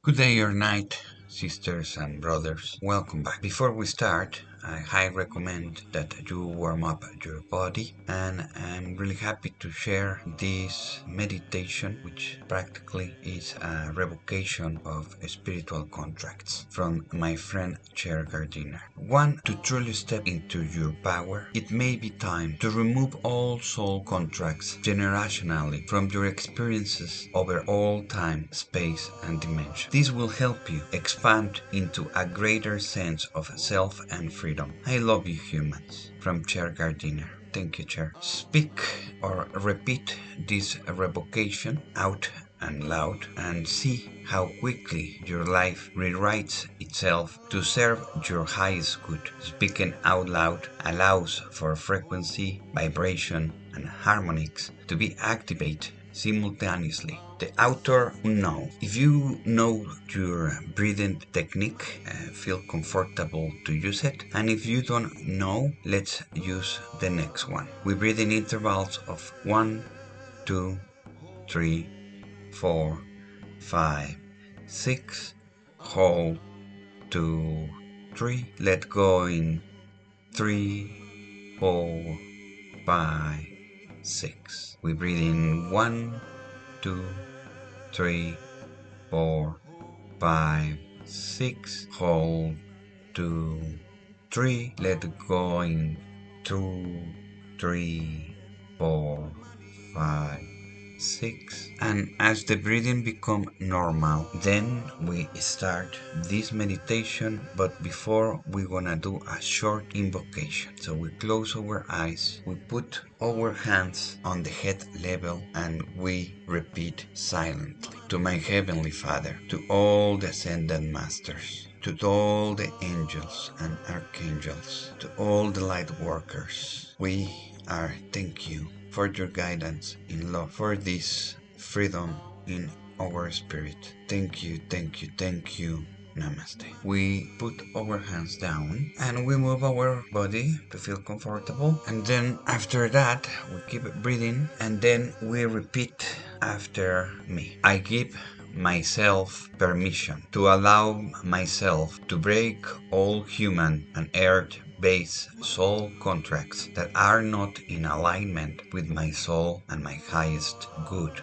Good day or night, sisters and brothers. Welcome back. Before we start, I highly recommend that you warm up your body, and I'm really happy to share this meditation, which practically is a revocation of spiritual contracts from my friend Chair Gardiner. One, to truly step into your power, it may be time to remove all soul contracts generationally from your experiences over all time, space, and dimension. This will help you expand into a greater sense of self and freedom. I love you, humans. From Chair Gardiner. Thank you, Chair. Speak or repeat this revocation out and loud and see how quickly your life rewrites itself to serve your highest good. Speaking out loud allows for frequency, vibration, and harmonics to be activated simultaneously. The author unknown. If you know your breathing technique, feel comfortable to use it. And if you don't know, let's use the next one. We breathe in intervals of 1, 2, 3, 4, 5, 6. Hold 2, 3. Let go in 3, 4, 5, 6. We breathe in 1, 2, 3, 4, 5, 6. Hold 2, 3. Let go in 2, 3, 4, 5, 6. And as the breathing becomes normal, then we start this meditation. But before, we're gonna do a short invocation. So we close our eyes, we put our hands on the head level, and we repeat silently. To my Heavenly Father, to all the Ascended Masters, to all the angels and archangels, to all the light workers, we are thank you for your guidance in love, for this freedom in our spirit. Thank you, thank you, thank you. Namaste. We put our hands down and we move our body to feel comfortable. And then after that, we keep breathing and then we repeat after me. I give myself permission to allow myself to break all human and earth-based soul contracts that are not in alignment with my soul and my highest good.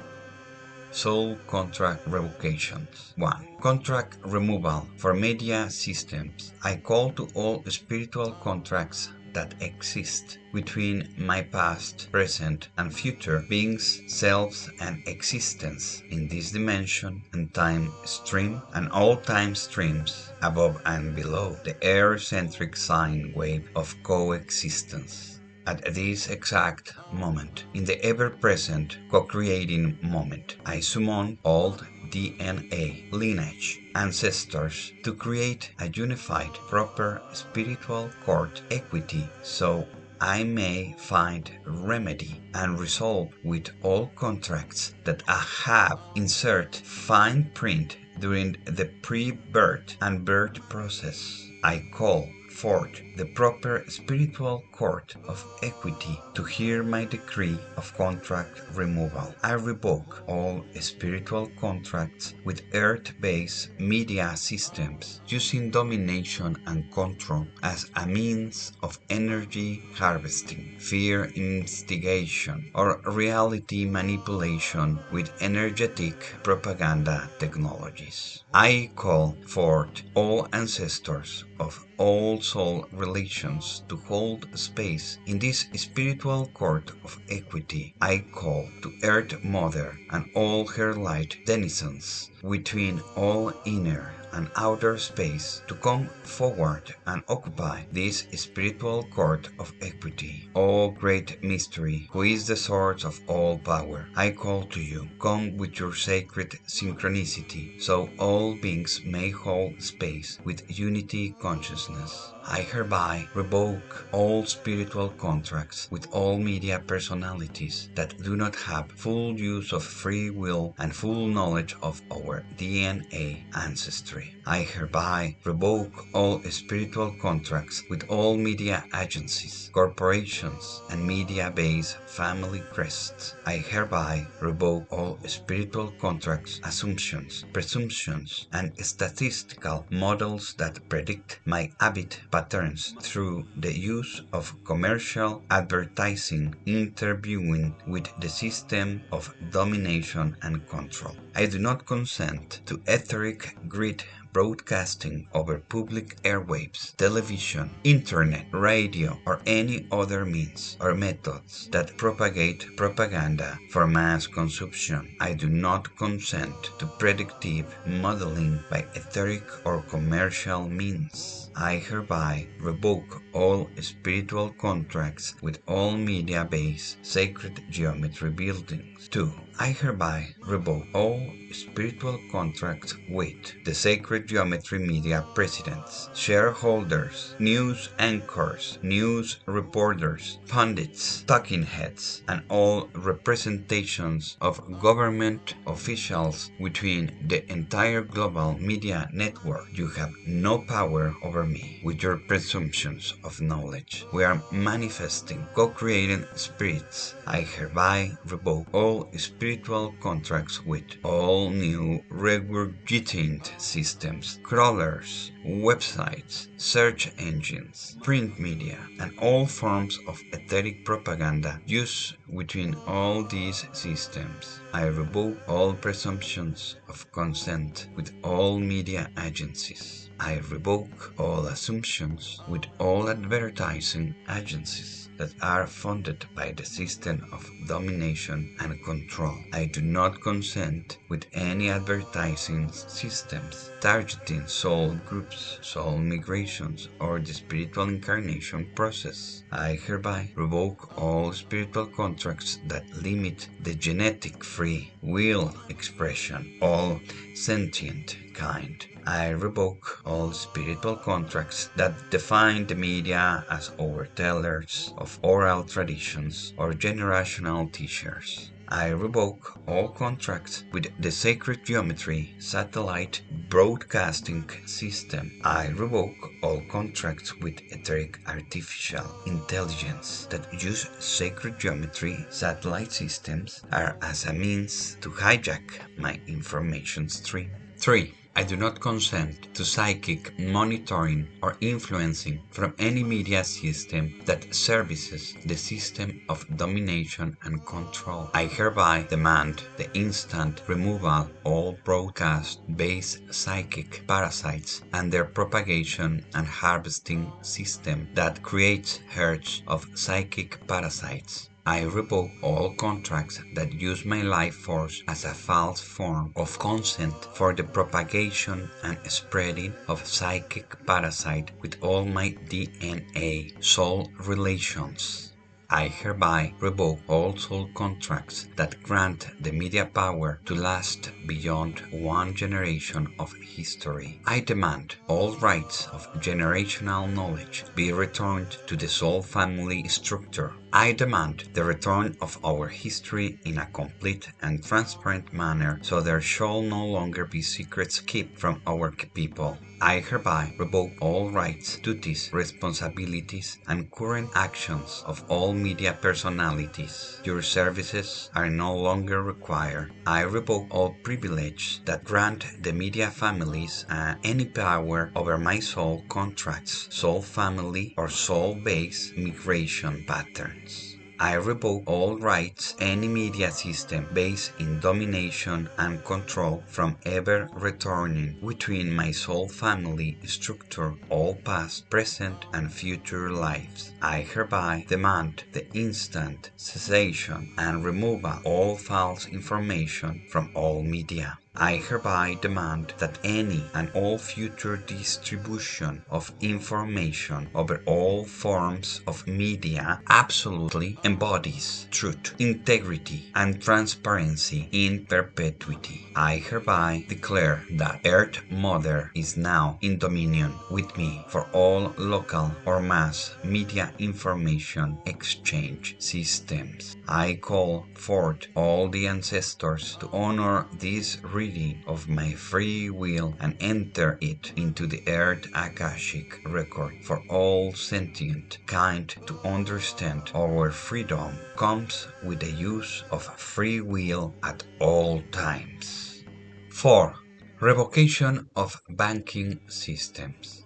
Soul contract revocations. 1. Contract removal for media systems. I call to all spiritual contracts that exist between my past, present, and future beings, selves, and existence in this dimension and time stream, and all time streams above and below the air-centric sine wave of coexistence. At this exact moment, in the ever-present co-creating moment, I summon old DNA, lineage, ancestors to create a unified, proper spiritual court equity so I may find remedy and resolve with all contracts that I have insert fine print during the pre-birth and birth process. I call forth the proper spiritual court of equity to hear my decree of contract removal. I revoke all spiritual contracts with earth-based media systems using domination and control as a means of energy harvesting, fear instigation, or reality manipulation with energetic propaganda technologies. I call forth all ancestors of all soul relations to hold space in this spiritual court of equity. I call to Earth Mother and all her light denizens between all inner and outer space to come forward and occupy this spiritual court of equity. O great mystery, who is the source of all power, I call to you, come with your sacred synchronicity, so all beings may hold space with unity consciousness. I hereby revoke all spiritual contracts with all media personalities that do not have full use of free will and full knowledge of our DNA ancestry. I hereby revoke all spiritual contracts with all media agencies, corporations, and media-based family crests. I hereby revoke all spiritual contracts, assumptions, presumptions, and statistical models that predict my habit patterns through the use of commercial advertising interviewing with the system of domination and control. I do not consent to etheric greed broadcasting over public airwaves, television, internet, radio, or any other means or methods that propagate propaganda for mass consumption. I do not consent to predictive modeling by etheric or commercial means. I hereby revoke all spiritual contracts with all media-based sacred geometry buildings. 2. I hereby revoke all spiritual contracts with the sacred geometry media presidents, shareholders, news anchors, news reporters, pundits, talking heads, and all representations of government officials within the entire global media network. You have no power over me with your presumptions of knowledge. We are manifesting, co-creating spirits. I hereby revoke all spiritual contracts with all new regurgitating systems, crawlers, websites, search engines, print media, and all forms of etheric propaganda used within all these systems. I revoke all presumptions of consent with all media agencies. I revoke all assumptions with all advertising agencies that are funded by the system of domination and control. I do not consent with any advertising systems targeting soul groups, soul migrations, or the spiritual incarnation process. I hereby revoke all spiritual contracts that limit the genetic free will expression, all sentient kind. I revoke all spiritual contracts that define the media as overtellers of oral traditions or generational teachers. I revoke all contracts with the sacred geometry satellite broadcasting system. I revoke all contracts with etheric artificial intelligence that use sacred geometry satellite systems are as a means to hijack my information stream. 3. I do not consent to psychic monitoring or influencing from any media system that services the system of domination and control. I hereby demand the instant removal of all broadcast-based psychic parasites and their propagation and harvesting system that creates herds of psychic parasites. I revoke all contracts that use my life force as a false form of consent for the propagation and spreading of psychic parasite with all my DNA soul relations. I hereby revoke all soul contracts that grant the media power to last beyond one generation of history. I demand all rights of generational knowledge be returned to the soul family structure. I demand the return of our history in a complete and transparent manner so there shall no longer be secrets kept from our people. I hereby revoke all rights, duties, responsibilities, and current actions of all media personalities. Your services are no longer required. I revoke all privilege that grant the media families any power over my soul contracts, soul family, or soul-based migration patterns. I revoke all rights any media system based in domination and control from ever returning within my soul family structure all past, present, and future lives. I hereby demand the instant cessation and removal of all false information from all media. I hereby demand that any and all future distribution of information over all forms of media absolutely embodies truth, integrity, and transparency in perpetuity. I hereby declare that Earth Mother is now in dominion with me for all local or mass media information exchange systems. I call forth all the ancestors to honor this reading of my free will and enter it into the Earth Akashic record for all sentient kind to understand our freedom comes with the use of free will at all times. 4. Revocation of banking systems.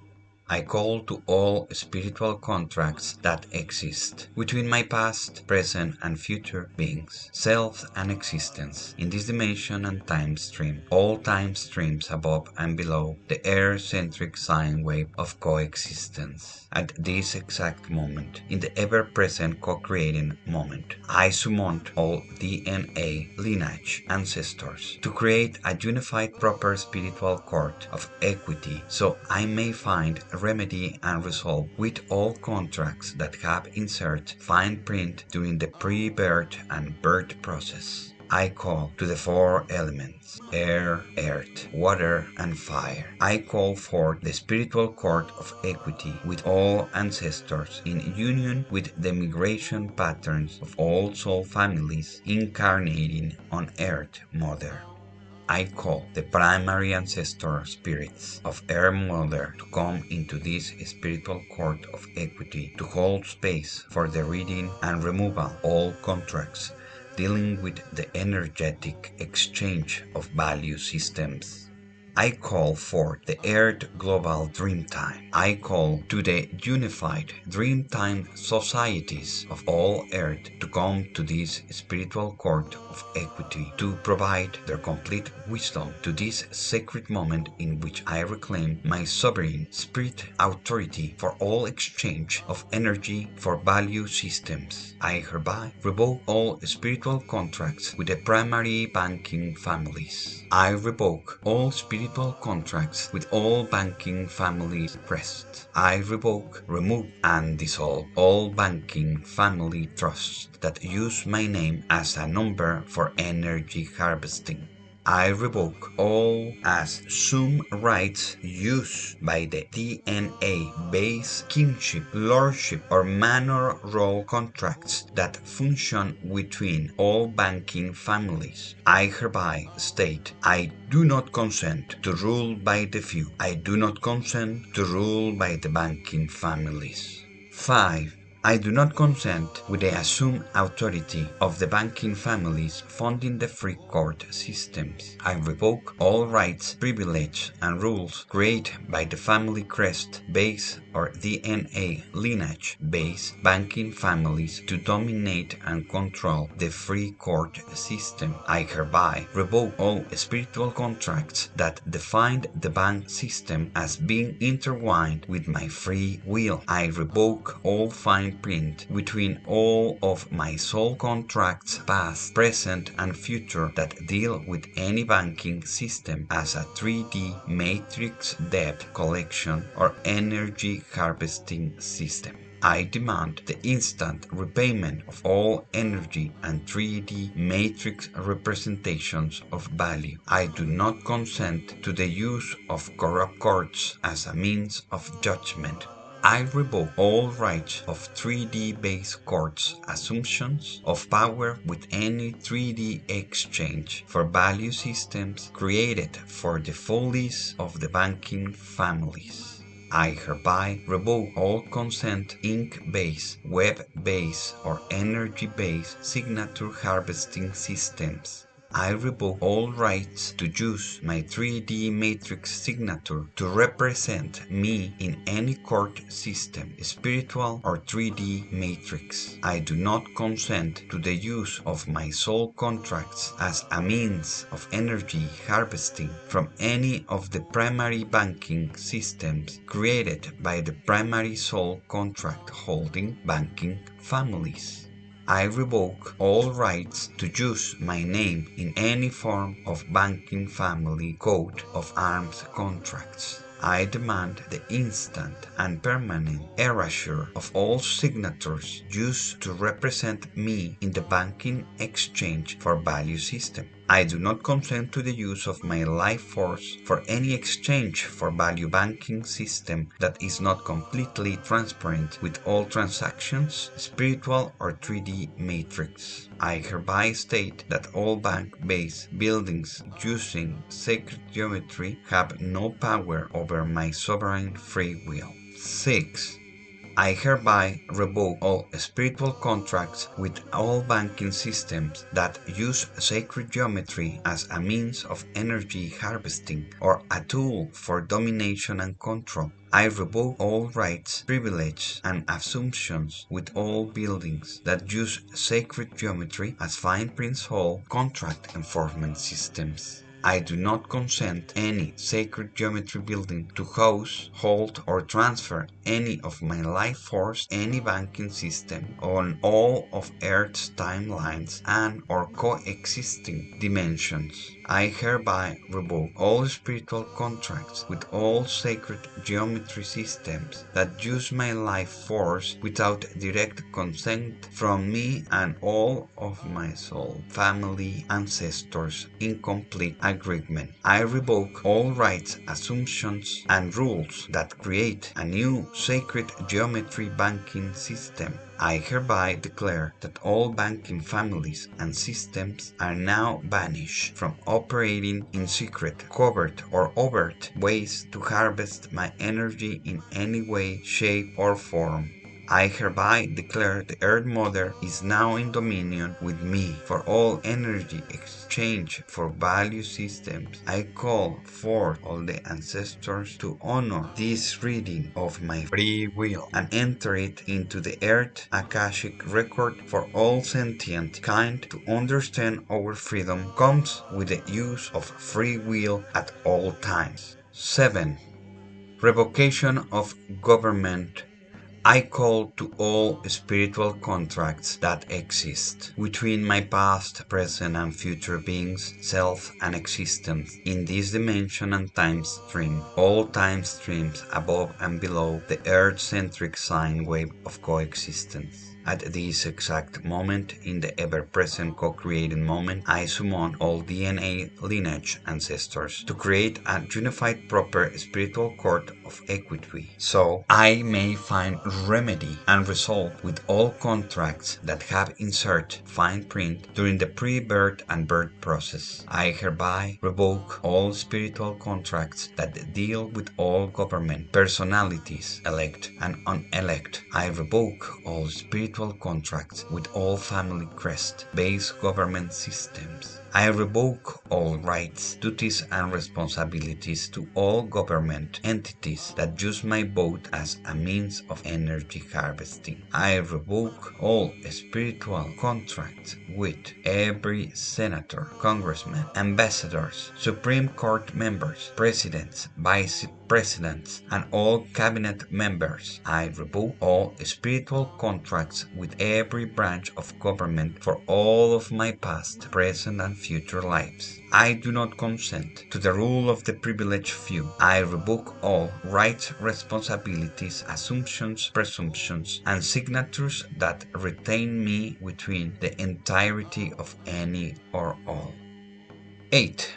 I call to all spiritual contracts that exist between my past, present, and future beings, self, and existence in this dimension and time stream, all time streams above and below the air-centric sine wave of coexistence. At this exact moment, in the ever-present co-creating moment, I summoned all DNA, lineage, ancestors to create a unified proper spiritual court of equity so I may find remedy and resolve with all contracts that have insert fine print during the pre-birth and birth process. I call to the four elements, air, earth, water, and fire. I call for the spiritual court of equity with all ancestors in union with the migration patterns of all soul families incarnating on Earth Mother. I call the primary ancestor spirits of Earth Mother to come into this spiritual court of equity to hold space for the reading and removal of all contracts dealing with the energetic exchange of value systems. I call for the Earth Global Dreamtime. I call to the unified Dreamtime societies of all Earth to come to this spiritual court of equity to provide their complete wisdom to this sacred moment in which I reclaim my sovereign spirit authority for all exchange of energy for value systems. I hereby revoke all spiritual contracts with the primary banking families. I revoke all spiritual contracts with all banking families present. I revoke, remove, and dissolve all banking family trusts that use my name as a number for energy harvesting. I revoke all assumed rights used by the DNA-based kinship, lordship, or manor role contracts that function between all banking families. I hereby state I do not consent to rule by the few. I do not consent to rule by the banking families. 5. I do not consent with the assumed authority of the banking families funding the free court systems. I revoke all rights, privileges, and rules created by the family crest base or DNA lineage based banking families to dominate and control the free court system. I hereby revoke all spiritual contracts that defined the bank system as being intertwined with my free will. I revoke all fine print between all of my soul contracts past, present, and future that deal with any banking system as a 3D matrix debt collection or energy harvesting system. I demand the instant repayment of all energy and 3D matrix representations of value. I do not consent to the use of corrupt courts as a means of judgment. I revoke all rights of 3D-based courts' assumptions of power with any 3D exchange for value systems created for the follies of the banking families. I hereby revoke all consent ink-based, web-based, or energy-based signature harvesting systems. I revoke all rights to use my 3D matrix signature to represent me in any court system, spiritual or 3D matrix. I do not consent to the use of my soul contracts as a means of energy harvesting from any of the primary banking systems created by the primary soul contract holding banking families. I revoke all rights to use my name in any form of banking family coat of arms contracts. I demand the instant and permanent erasure of all signatures used to represent me in the banking exchange for value system. I do not consent to the use of my life force for any exchange for value banking system that is not completely transparent with all transactions, spiritual or 3D matrix. I hereby state that all bank-based buildings using sacred geometry have no power over my sovereign free will. 6. I hereby revoke all spiritual contracts with all banking systems that use sacred geometry as a means of energy harvesting or a tool for domination and control. I revoke all rights, privileges, and assumptions with all buildings that use sacred geometry as fine principle contract enforcement systems. I do not consent any sacred geometry building to house, hold, or transfer any of my life force, any banking system on all of Earth's timelines and or coexisting dimensions. I hereby revoke all spiritual contracts with all sacred geometry systems that use my life force without direct consent from me and all of my soul, family, ancestors in complete agreement. I revoke all rights, assumptions, and rules that create a new sacred geometry banking system. I hereby declare that all banking families and systems are now banished from operating in secret, covert, or overt ways to harvest my energy in any way, shape, or form. I hereby declare the Earth Mother is now in dominion with me for all energy exchange for value systems. I call forth all the ancestors to honor this reading of my free will and enter it into the Earth Akashic record for all sentient kind to understand our freedom comes with the use of free will at all times. 7. Revocation of government. I call to all spiritual contracts that exist between my past, present, and future beings, self, and existence in this dimension and time stream, all time streams above and below the Earth-centric sine wave of coexistence. At this exact moment, in the ever-present co-creating moment, I summon all DNA lineage ancestors to create a unified proper spiritual court of equity, so I may find remedy and resolve with all contracts that have insert fine print during the pre-birth and birth process. I hereby revoke all spiritual contracts that deal with all government personalities, elect and unelect. I revoke all spiritual contracts with all family crest-based government systems. I revoke all rights, duties, and responsibilities to all government entities that use my vote as a means of energy harvesting. I revoke all spiritual contracts with every senator, congressman, ambassadors, Supreme Court members, presidents, vice presidents, and all cabinet members. I revoke all spiritual contracts with every branch of government for all of my past, present, and future lives. I do not consent to the rule of the privileged few. I revoke all rights, responsibilities, assumptions, presumptions, and signatures that retain me within the entirety of any or all. 8.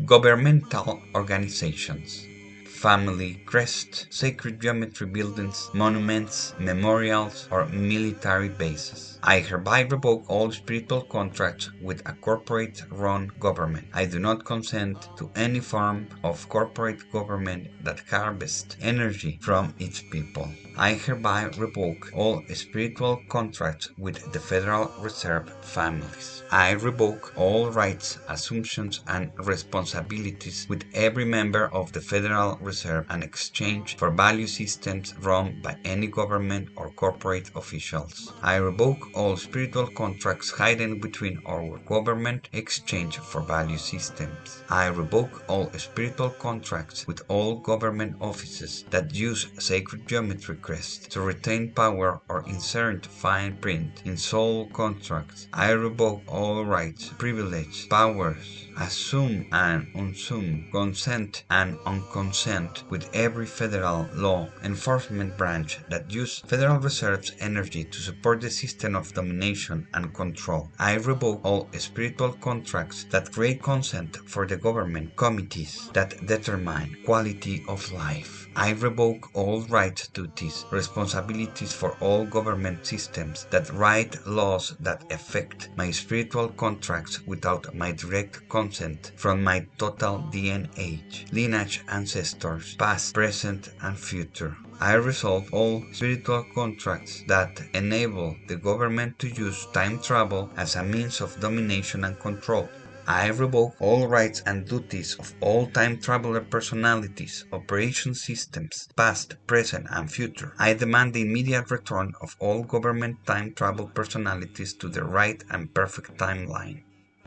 Governmental organizations. Family crest, sacred geometry buildings, monuments, memorials, or military bases. I hereby revoke all spiritual contracts with a corporate-run government. I do not consent to any form of corporate government that harvests energy from its people. I hereby revoke all spiritual contracts with the Federal Reserve families. I revoke all rights, assumptions, and responsibilities with every member of the Federal Reserve and exchange for value systems run by any government or corporate officials. I revoke all spiritual contracts hidden between our government exchange for value systems. I revoke all spiritual contracts with all government offices that use sacred geometry crest to retain power or insert fine print in soul contracts. I revoke all rights, privileges, powers, assume and unsum, consent and unconsent with every federal law enforcement branch that use Federal Reserve's energy to support the system of domination and control. I revoke all spiritual contracts that create consent for the government committees that determine quality of life. I revoke all rights, duties, responsibilities for all government systems that write laws that affect my spiritual contracts without my direct consent from my total DNA, lineage, ancestors, past, present, and future. I resolve all spiritual contracts that enable the government to use time travel as a means of domination and control. I revoke all rights and duties of all time traveler personalities, operation systems, past, present, and future. I demand the immediate return of all government time travel personalities to the right and perfect timeline.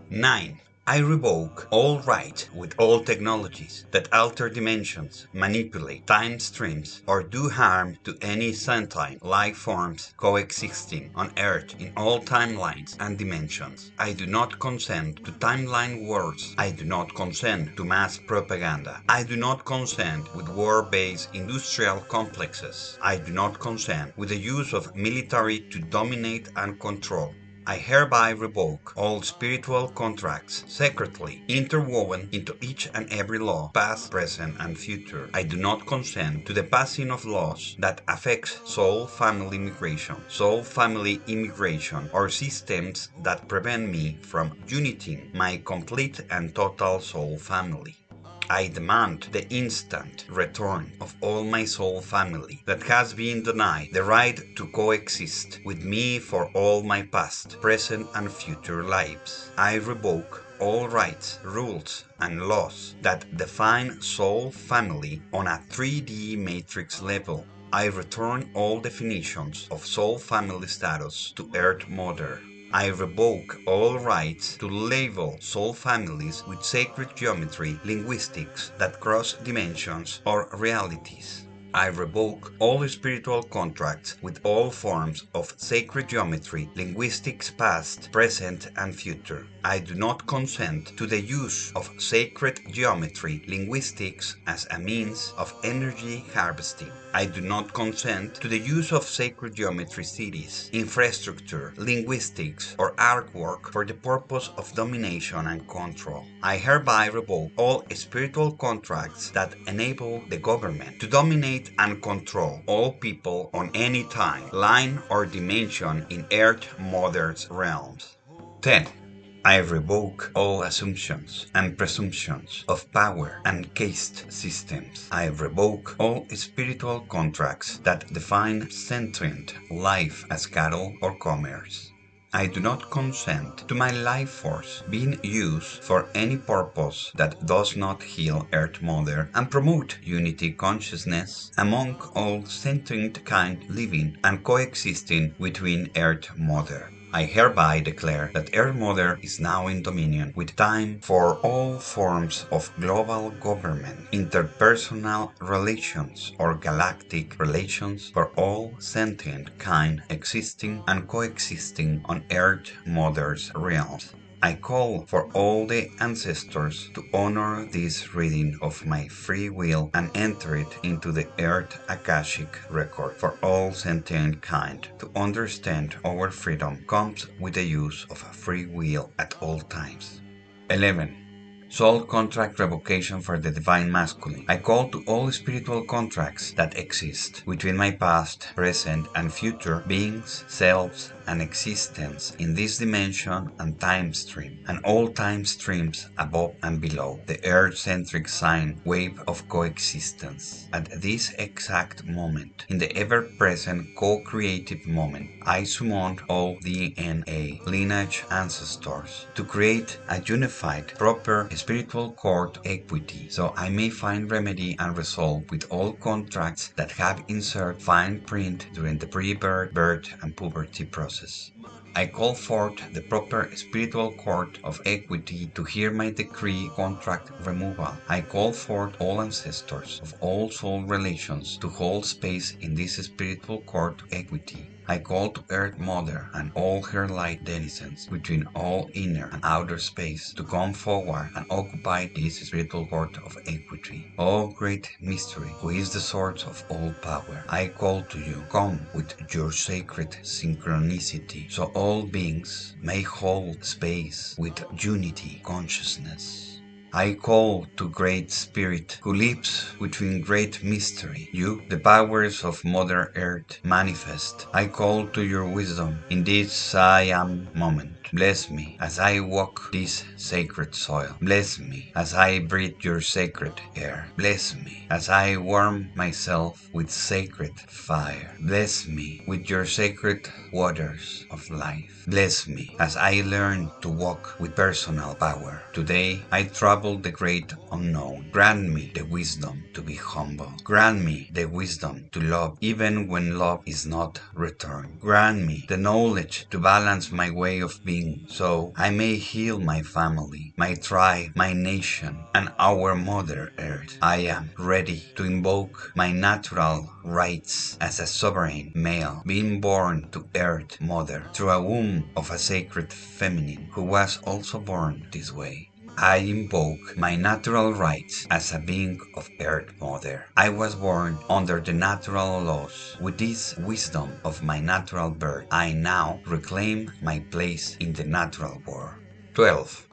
9. I revoke all rights with all technologies that alter dimensions, manipulate time streams, or do harm to any sentient life forms coexisting on Earth in all timelines and dimensions. I do not consent to timeline wars. I do not consent to mass propaganda. I do not consent with war-based industrial complexes. I do not consent with the use of military to dominate and control. I hereby revoke all spiritual contracts secretly interwoven into each and every law, past, present, and future. I do not consent to the passing of laws that affect soul family immigration, or systems that prevent me from uniting my complete and total soul family. I demand the instant return of all my soul family that has been denied the right to coexist with me for all my past, present, and future lives. I revoke all rights, rules, and laws that define soul family on a 3D matrix level. I return all definitions of soul family status to Earth Mother. I revoke all rights to label soul families with sacred geometry, linguistics that cross dimensions or realities. I revoke all spiritual contracts with all forms of sacred geometry, linguistics past, present, and future. I do not consent to the use of sacred geometry, linguistics as a means of energy harvesting. I do not consent to the use of sacred geometry cities, infrastructure, linguistics, or artwork for the purpose of domination and control. I hereby revoke all spiritual contracts that enable the government to dominate and control all people on any time, line, or dimension in Earth Mother's realms. 10. I revoke all assumptions and presumptions of power and caste systems. I revoke all spiritual contracts that define sentient life as cattle or commerce. I do not consent to my life force being used for any purpose that does not heal Earth Mother and promote unity consciousness among all sentient kind living and coexisting within Earth Mother. I hereby declare that Earth Mother is now in dominion with time for all forms of global government, interpersonal relations, or galactic relations for all sentient kind existing and coexisting on Earth Mother's realms. I call for all the ancestors to honor this reading of my free will and enter it into the Earth Akashic record for all sentient kind. To understand our freedom comes with the use of free will at all times. 11. Soul contract revocation for the Divine Masculine. I call to all spiritual contracts that exist between my past, present, and future beings, selves, and existence in this dimension and time stream, and all time streams above and below the Earth-centric sine wave of coexistence. At this exact moment, in the ever-present co-creative moment, I summon all DNA, lineage ancestors to create a unified, proper spiritual court equity, so I may find remedy and resolve with all contracts that have insert fine print during the pre-birth, birth, and puberty process. I call forth the proper spiritual court of equity to hear my decree contract removal. I call forth all ancestors of all soul relations to hold space in this spiritual court of equity. I call to Earth Mother and all her light denizens between all inner and outer space to come forward and occupy this spiritual court of equity. O great mystery, who is the source of all power, I call to you, come with your sacred synchronicity, so all beings may hold space with unity consciousness. I call to Great Spirit, who lives within great mystery. You, the powers of Mother Earth, manifest. I call to your wisdom in this I am moment. Bless me as I walk this sacred soil. Bless me as I breathe your sacred air. Bless me as I warm myself with sacred fire. Bless me with your sacred waters of life. Bless me as I learn to walk with personal power. Today I travel the great unknown. Grant me the wisdom to be humble. Grant me the wisdom to love even when love is not returned. Grant me the knowledge to balance my way of being so I may heal my family, my tribe, my nation, and our Mother Earth. I am ready to invoke my natural rights as a sovereign male, being born to Earth Mother through a womb of a sacred feminine who was also born this way. I invoke my natural rights as a being of Earth Mother. I was born under the natural laws. With this wisdom of my natural birth, I now reclaim my place in the natural world. 12.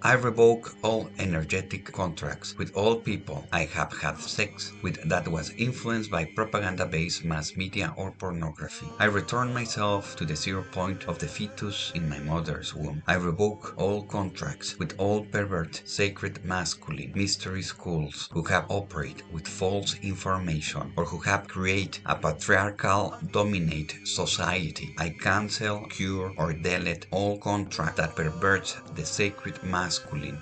I revoke all energetic contracts with all people I have had sex with that was influenced by propaganda-based mass media or pornography. I return myself to the 0 point of the fetus in my mother's womb. I revoke all contracts with all pervert, sacred masculine mystery schools who have operated with false information or who have created a patriarchal dominate society. I cancel, cure, or delete all contracts that pervert the sacred masculine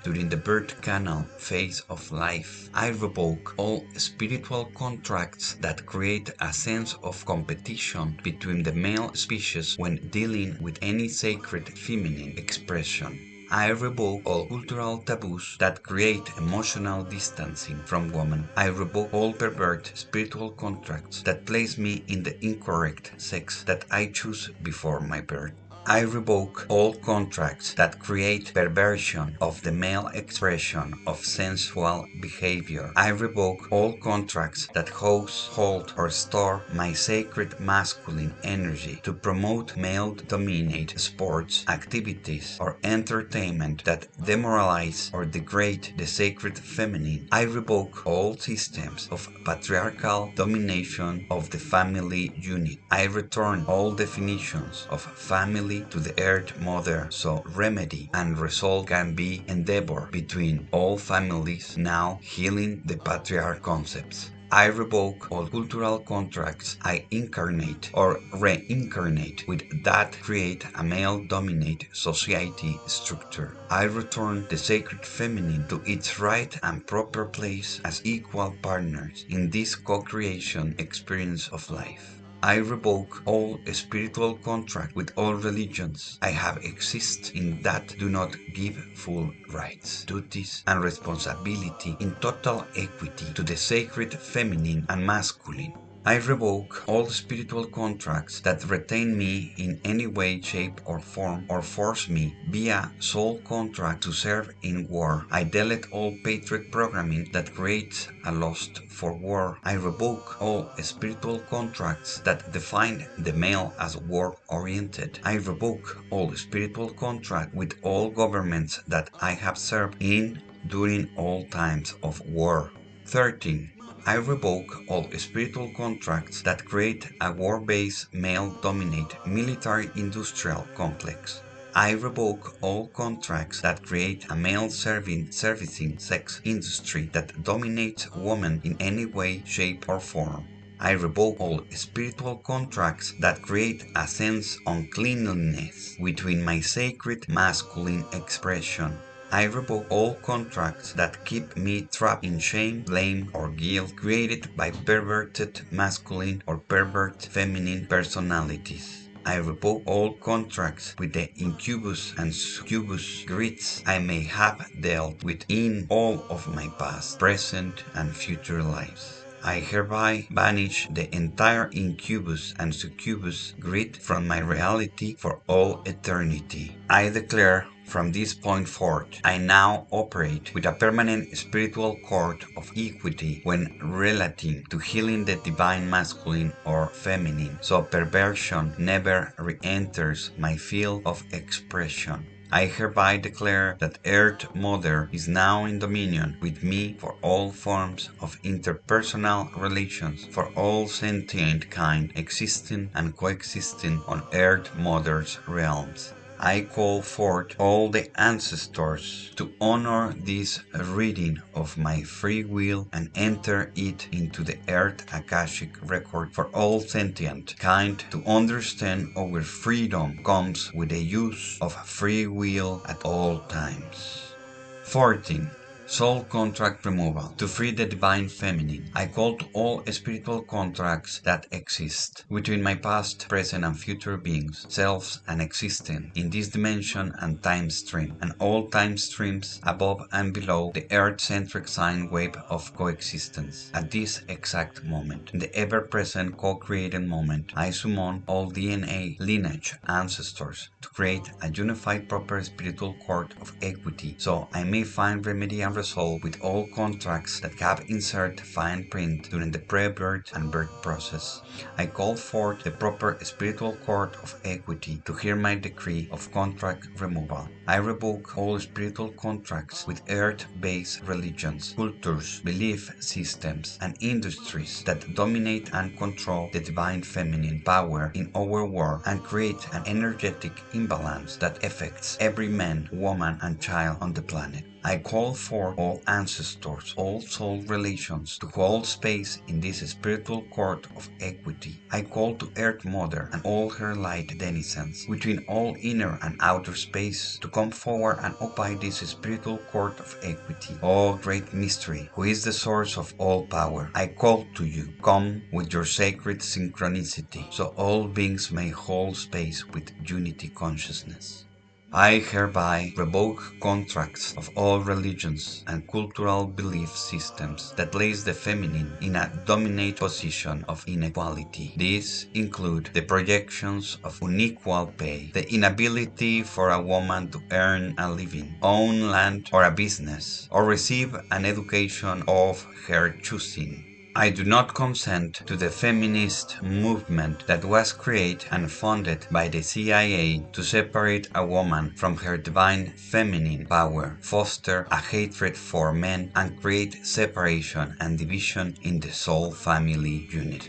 during the birth canal phase of life. I revoke all spiritual contracts that create a sense of competition between the male species when dealing with any sacred feminine expression. I revoke all cultural taboos that create emotional distancing from women. I revoke all pervert spiritual contracts that place me in the incorrect sex that I choose before my birth. I revoke all contracts that create perversion of the male expression of sensual behavior. I revoke all contracts that host, hold, or store my sacred masculine energy to promote male-dominated sports, activities, or entertainment that demoralize or degrade the sacred feminine. I revoke all systems of patriarchal domination of the family unit. I return all definitions of family to the Earth Mother so remedy and resolve can be endeavored between all families, now healing the patriarch concepts. I revoke all cultural contracts I incarnate or reincarnate with that create a male-dominated society structure. I return the sacred feminine to its right and proper place as equal partners in this co-creation experience of life. I revoke all spiritual contract with all religions I have exist in that do not give full rights, duties, and responsibility in total equity to the sacred feminine and masculine. I revoke all spiritual contracts that retain me in any way, shape, or form, or force me via soul contract to serve in war. I delete all patriot programming that creates a lust for war. I revoke all spiritual contracts that define the male as war-oriented. I revoke all spiritual contract with all governments that I have served in during all times of war. 13. I revoke all spiritual contracts that create a war-based male-dominated military-industrial complex. I revoke all contracts that create a male-servicing sex industry that dominates women in any way, shape, or form. I revoke all spiritual contracts that create a sense of uncleanliness within my sacred masculine expression. I revoke all contracts that keep me trapped in shame, blame, or guilt created by perverted masculine or pervert feminine personalities. I revoke all contracts with the incubus and succubus grids I may have dealt with in all of my past, present, and future lives. I hereby banish the entire incubus and succubus grid from my reality for all eternity. I declare from this point forth, I now operate with a permanent spiritual cord of equity when relating to healing the divine masculine or feminine, so perversion never re-enters my field of expression. I hereby declare that Earth Mother is now in dominion with me for all forms of interpersonal relations for all sentient kind existing and coexisting on Earth Mother's realms. I call forth all the ancestors to honor this reading of my free will and enter it into the Earth Akashic record for all sentient kind to understand our freedom comes with the use of free will at all times. 14. Soul contract removal. To free the divine feminine, I call to all spiritual contracts that exist between my past, present, and future beings, selves, and existing in this dimension and time stream, and all time streams above and below the earth-centric sine wave of coexistence. At this exact moment, in the ever-present co-created moment, I summon all DNA, lineage, ancestors to create a unified proper spiritual court of equity, so I may find remedy and resolve with all contracts that have insert fine print during the pre-birth and birth process. I call forth the proper spiritual court of equity to hear my decree of contract removal. I revoke all spiritual contracts with earth-based religions, cultures, belief systems, and industries that dominate and control the divine feminine power in our world and create an energetic imbalance that affects every man, woman, and child on the planet. I call for all ancestors, all soul relations to hold space in this spiritual court of equity. I call to Earth Mother and all her light denizens between all inner and outer space to come forward and occupy this spiritual court of equity. Oh great mystery, who is the source of all power, I call to you, come with your sacred synchronicity, so all beings may hold space with unity consciousness. I hereby revoke contracts of all religions and cultural belief systems that place the feminine in a dominant position of inequality. These include the projections of unequal pay, the inability for a woman to earn a living, own land or a business, or receive an education of her choosing. I do not consent to the feminist movement that was created and funded by the CIA to separate a woman from her divine feminine power, foster a hatred for men, and create separation and division in the soul family unit.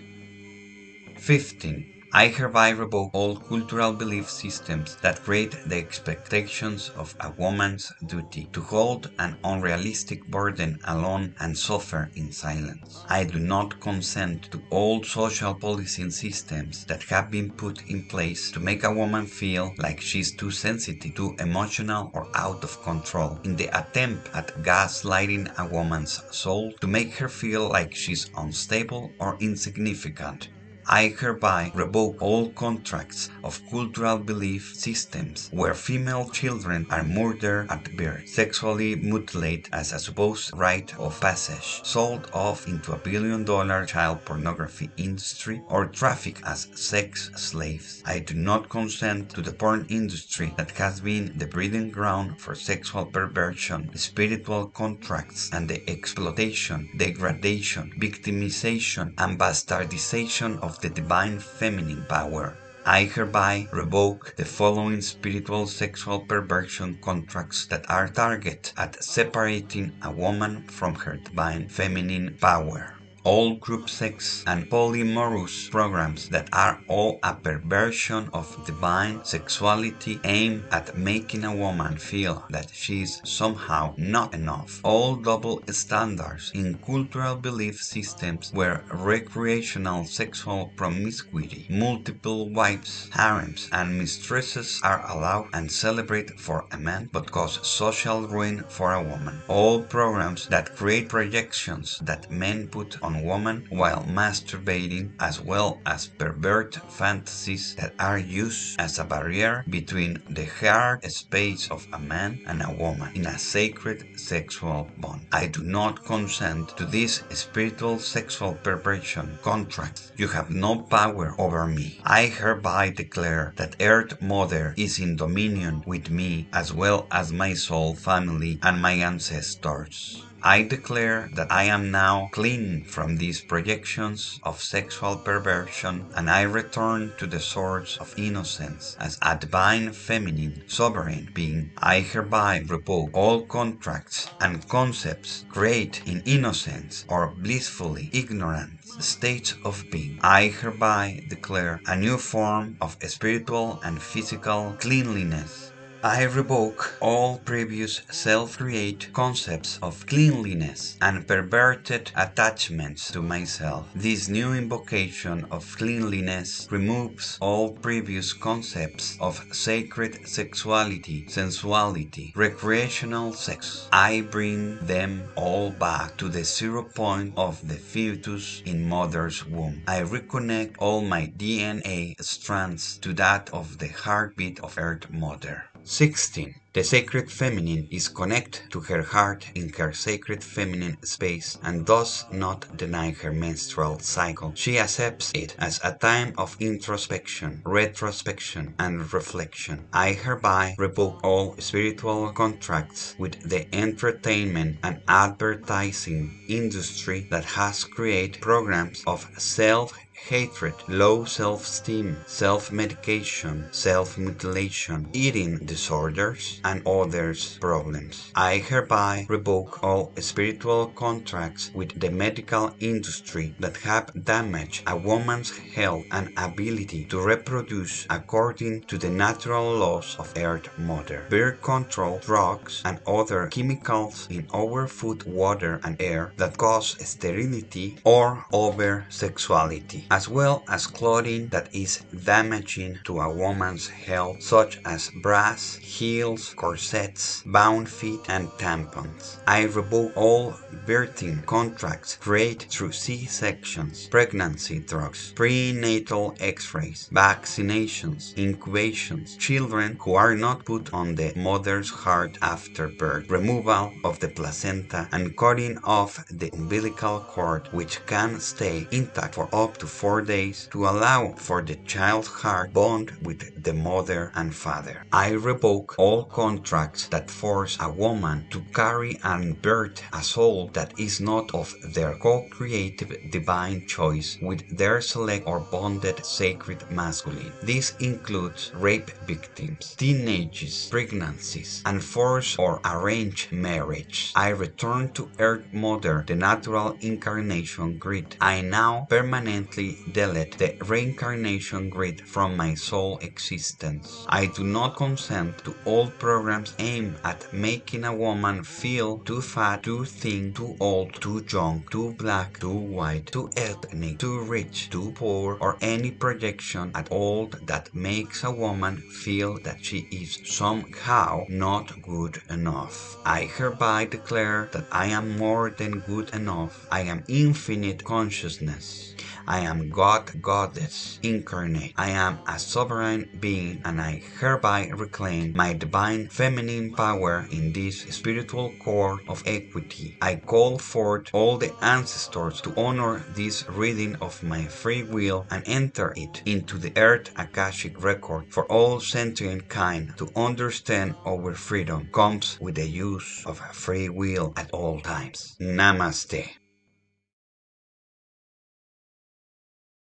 15. I hereby revoke all cultural belief systems that create the expectations of a woman's duty to hold an unrealistic burden alone and suffer in silence. I do not consent to all social policing systems that have been put in place to make a woman feel like she's too sensitive, too emotional, or out of control, in the attempt at gaslighting a woman's soul to make her feel like she's unstable or insignificant. I hereby revoke all contracts of cultural belief systems where female children are murdered at birth, sexually mutilated as a supposed rite of passage, sold off into a billion-dollar child pornography industry, or trafficked as sex slaves. I do not consent to the porn industry that has been the breeding ground for sexual perversion, spiritual contracts, and the exploitation, degradation, victimization, and bastardization of the divine feminine power. I hereby revoke the following spiritual sexual perversion contracts that are targeted at separating a woman from her divine feminine power. All group sex and polyamorous programs that are all a perversion of divine sexuality aimed at making a woman feel that she is somehow not enough. All double standards in cultural belief systems where recreational sexual promiscuity, multiple wives, harems, and mistresses are allowed and celebrated for a man but cause social ruin for a woman. All programs that create projections that men put on on woman while masturbating, as well as pervert fantasies that are used as a barrier between the heart space of a man and a woman in a sacred sexual bond. I do not consent to this spiritual sexual perversion contract. You have no power over me. I hereby declare that Earth Mother is in dominion with me as well as my soul family and my ancestors. I declare that I am now clean from these projections of sexual perversion, and I return to the source of innocence as a divine feminine sovereign being. I hereby revoke all contracts and concepts created in innocence or blissfully ignorant states of being. I hereby declare a new form of spiritual and physical cleanliness. I revoke all previous self-created concepts of cleanliness and perverted attachments to myself. This new invocation of cleanliness removes all previous concepts of sacred sexuality, sensuality, recreational sex. I bring them all back to the 0 point of the fetus in mother's womb. I reconnect all my DNA strands to that of the heartbeat of Earth Mother. 16. The sacred feminine is connected to her heart in her sacred feminine space and does not deny her menstrual cycle. She accepts it as a time of introspection, retrospection, and reflection. I hereby revoke all spiritual contracts with the entertainment and advertising industry that has created programs of self-hatred, low self-esteem, self-medication, self-mutilation, eating disorders, and others problems. I hereby revoke all spiritual contracts with the medical industry that have damaged a woman's health and ability to reproduce according to the natural laws of Earth Mother. Birth control, drugs, and other chemicals in our food, water, and air that cause sterility or over-sexuality, as well as clothing that is damaging to a woman's health, such as bras, heels, corsets, bound feet, and tampons. I revoke all birthing contracts created through C-sections, pregnancy drugs, prenatal x-rays, vaccinations, incubations, children who are not put on the mother's heart after birth, removal of the placenta, and cutting off the umbilical cord, which can stay intact for up to 4 days to allow for the child's heart bond with the mother and father. I revoke all contracts that force a woman to carry and birth a soul that is not of their co-creative divine choice with their select or bonded sacred masculine. This includes rape victims, teenagers, pregnancies, and forced or arranged marriage. I return to Earth Mother the natural incarnation grid. I now permanently delete the reincarnation grid from my soul existence. I do not consent to all programs aimed at making a woman feel too fat, too thin, too old, too young, too black, too white, too ethnic, too rich, too poor, or any projection at all that makes a woman feel that she is somehow not good enough. I hereby declare that I am more than good enough. I am infinite consciousness. I am God, Goddess, incarnate. I am a sovereign being, and I hereby reclaim my divine feminine power in this spiritual core of equity. I call forth all the ancestors to honor this reading of my free will and enter it into the Earth Akashic record for all sentient kind to understand our freedom comes with the use of free will at all times. Namaste.